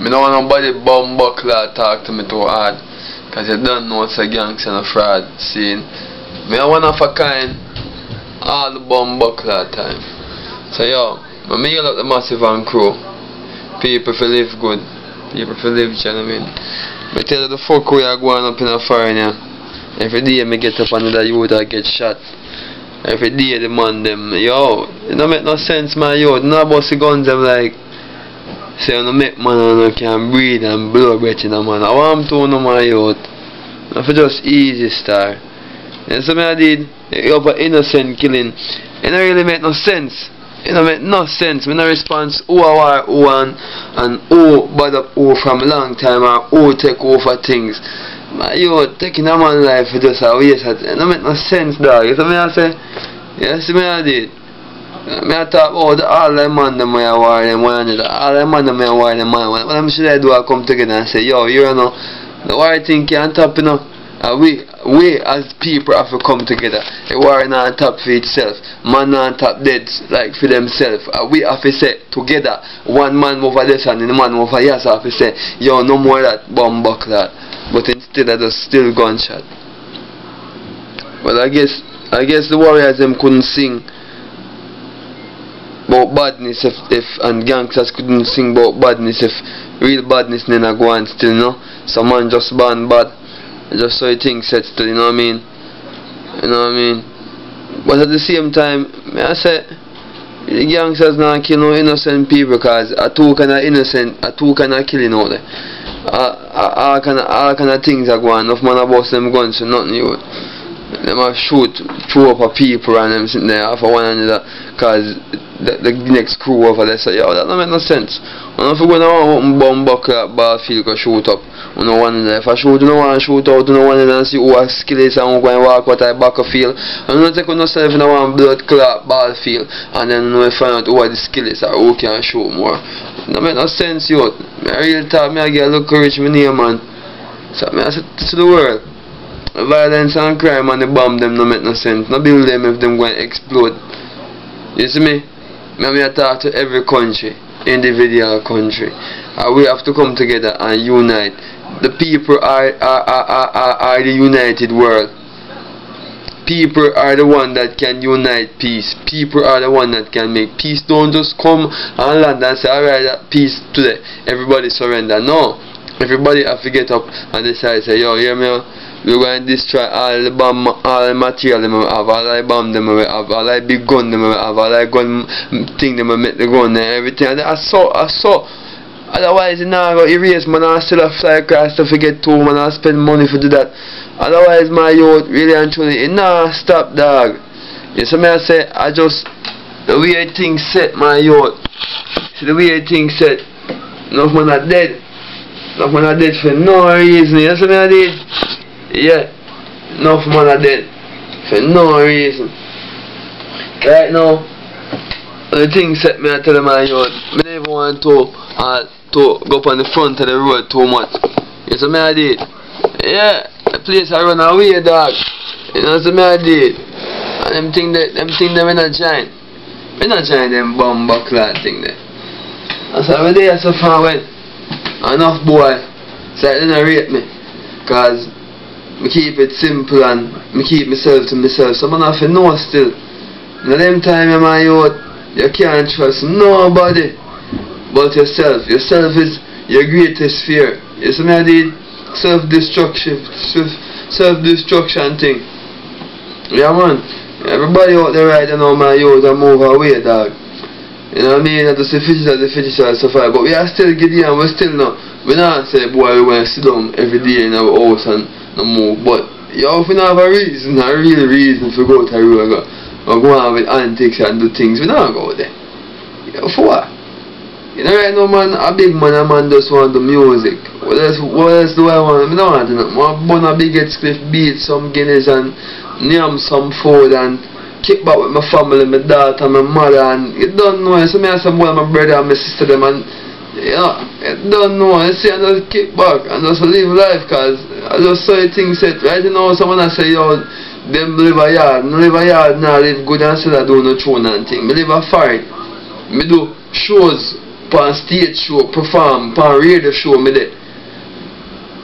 Me don't want nobody bumbuckler talk to me too hard. Cause you don't know it's a gangster and a fraud scene. Me a one of a kind all the bumbuckler time. So yo, when me up the Massive and crew, people feel live good. People feel live, you know what I mean? Me tell you the fuck we are going up in a foreign. Every day me get up under the youth I get shot. Every day the man them, yo, it don't make no sense my youth. No bust the guns them like say you no make man and you can breathe and blow breath in a man. I want to know my youth. If it just easy star. And so me I did up an innocent killing. It don't really make no sense. It don't make no sense. Me no response who are who and who bad up who from a long time or who take over things. My youth taking a man life for just a waste. It don't make no sense, dog. You see me I say? You see me I did? Me I talk about all the man them way I war them one another. All the man them way I war them man. What them should I do? I come together and say, yo, you know, the war thing can't top, you know. We as people have to come together. The war not top for itself. Man not top dead like for themselves. We have to say together. One man over this and the man over here have to say, yo, no more that bomb buckler. But instead of just still gunshot. Well, I guess the warriors them couldn't sing about badness if and gangsters couldn't sing about badness if real badness then I go on still, you know. Some man just born bad. Just so you think set still, you know what I mean? You know what I mean? But at the same time, I say the gangsters not kill no innocent people because a two kind of innocent, a two kind of killing out there. All kind of things are going. Enough man bust them guns so nothing you. Them a shoot throw up a people and them sitting there for one another because the next crew over there say, yo, that don't make no sense. And if you go down and bomb buckle at Battlefield go shoot up, you know one another. If I shoot, you know one shoot out, you know one another and see who has skills and who go and walk out at Battlefield. And you don't take on yourself in one blood clot Battlefield and then you find out who are the skills or who can shoot more. That don't make no sense, yo. I really thought me I get a look rich me name, man. So I said to the world. Violence and crime and the bomb them no make no sense. No build them if them going to explode. You see me? I talk to every country, individual country. We have to come together and unite. The people are the united world. People are the one that can unite peace. People are the one that can make peace. Don't just come and land and say, alright, peace today. Everybody surrender. No. Everybody have to get up and decide, say, yo, hear me out? We're going to destroy all the bomb, all the material them we have, all the bomb them we have, all the big gun them we have, all the gun thing them we make the gun and everything. And I saw. Otherwise, you know, I go erase, man, I still have fly across to forget too, man, I spend money for do that. Otherwise, my youth, really and truly, it nah stop, dog. You see me, I say, the way things set, my youth, see the way things set, enough man are dead. Enough man are dead for no reason, you see me, I did? Yeah, enough man are dead for no reason. Right now, the thing set me I tell them my youth, I never want to go up on the front of the road too much. You see me I did? Yeah, the place I run away, dog. You know what I did? And them thing them we not join. We not join them bomb buckler thing there. And so every day I so far went. Enough boy, so they don't rate me. Cause I keep it simple and I keep myself to myself. So man have to know still. In them time my youth, you can't trust nobody but yourself. Yourself is your greatest fear. You see me I did? Self-destruction thing. Yeah man. Everybody out there right now my youth and move away, dog. You know what I mean? That's the fittest and stuff like that. But we are still getting and we still not. We not say boy we want to sit down every day in our house and no move. But you have to have a reason, a real reason to go to a road or go on with antics and do things. We not go there. You know for what? You know right now man, a big man a man just want the music. What else do I want? I don't want nothing. I want bun a big head spliff, beat some Guinness and yam some food and kick back with my family, my daughter, my mother and you don't know. So me and some boy, my brother and my sister them and you know, you don't know. You see I just kick back and just live life cause I just saw things set. Right now someone I say yo, them live a yard. No live a yard now live good and still I do no tune and thing. Me live a fight. Me do shows pan stage show, perform, pan radio show me there.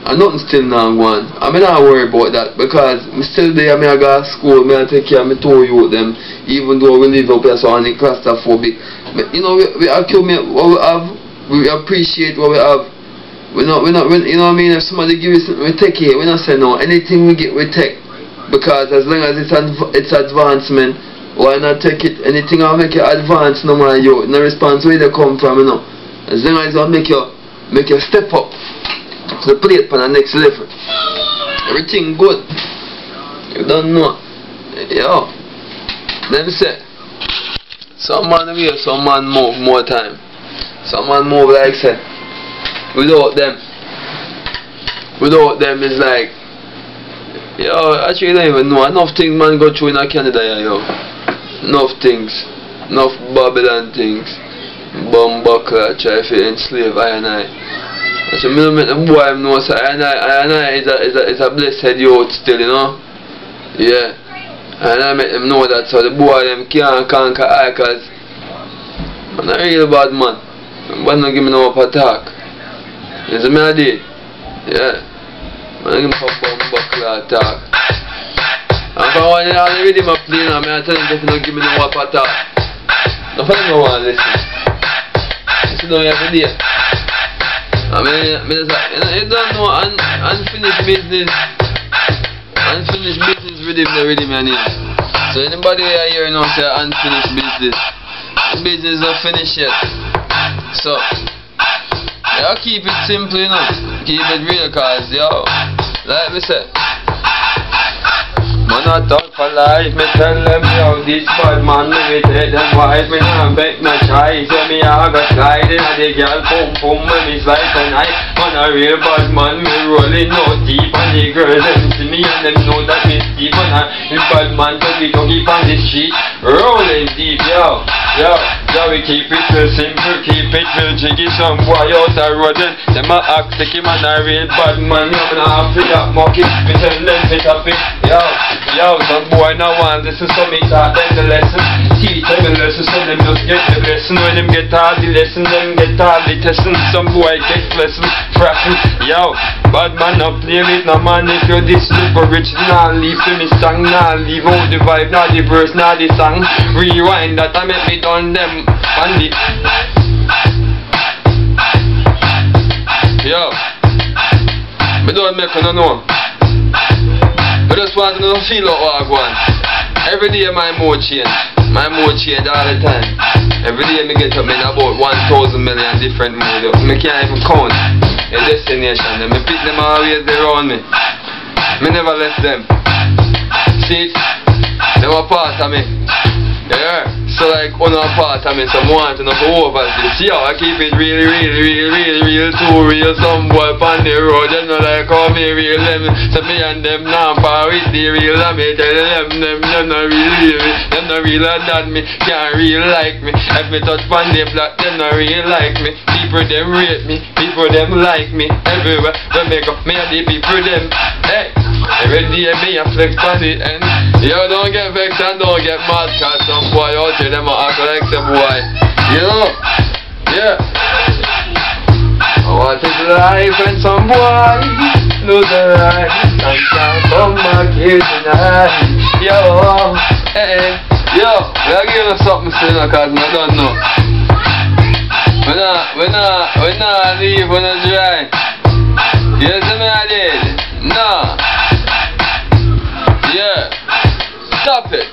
And nothing still now going. I mean, I worry about that because I'm still there. I go to school, I take care of my two youth them, even though we live up here so I'm claustrophobic. But, you know, we accumulate what we have, we appreciate what we have. You know what I mean? If somebody give you something, we take it. We not say no. Anything we get, we take. Because as long as it's advancement, why not take it? Anything I'll make you advance, no matter you. No response where they come from, you know. As long as I'll make you step up to the plate for the next level. Everything good. You don't know. Yo. Let me say. Some man here, some man move more time. Some man move like say. Without them is like, yo, actually I don't even know. Enough things man go through in Canada, yo. Enough things. Enough Babylon things. Bumbuckler try to enslave I and I. So me don't make the boy know so I and I is a blessed youth still, you know. Yeah. And I make them know that so the boy them can't conquer I cause I'm not a real bad man. But not give me no up attack. You see me I did? Yeah. Man give me a bumbuckler attack. And for one all the rhythm I play now, I tell them if you don't give me no up attack. No for them no want to listen. Listen down every day. I mean, you don't know unfinished business. Unfinished business rhythm I need. So anybody here know say unfinished business. The business not finished yet. So yeah, keep it simple, you know. Keep it real cause yo, like we said. Man I talk for life, me tell them yo, this bad man limited and wise. Me nah beg no try, say me I go slide in the girl pum when me slide tonight. Man a real bad man, me rolling no deep and the girls them see me and them know that me deep. And I bad man talkie on the street, rolling deep yo. We keep it real simple, keep it real jiggy. Some boy out the road and them a act like him and a real bad man. You gonna have to that monkey, me tell them fit up it. Yo, some boy now want this is so me taught them the lesson. Teach them the lesson so them just get the lesson. When them get all the lesson, them get all the testing. Some boy get lesson, frapping. Yo, bad man not play with no man. If you this look rich, nah leave to me song, nah leave out the vibe, nah the verse, nah the song. Rewind that I make me done them and the yo, me don't make no know. I just want to know feel out what I want. Every day my mood change. My mood change all the time. Every day me get up in about 1,000 million different moods. Me can't even count a destination. Me pick them always around me. Me never left them. See, they were part of me. Yeah. So like on a part of me, some want to know go over this. Yo, I keep it real, too real. Some boy on the road, they know like how me real them. So me and them now power with the real. I me tell them not real me. Them not real than me, can't real like me. If me touch on the block, them not real like me. People them rate me, people them like me. Everywhere when me go, me and the people them. Hey, every day me a flex on it and yo, don't get vexed and don't get mad cause some boy out here them a act like the boy. You know? Yeah. What is life when some boy lose a life and can't come back here tonight? Yo, hey, yo, we'll give you something soon cause I don't know. We not leave, we not dry. You see me I did? No. Yeah. Stop it.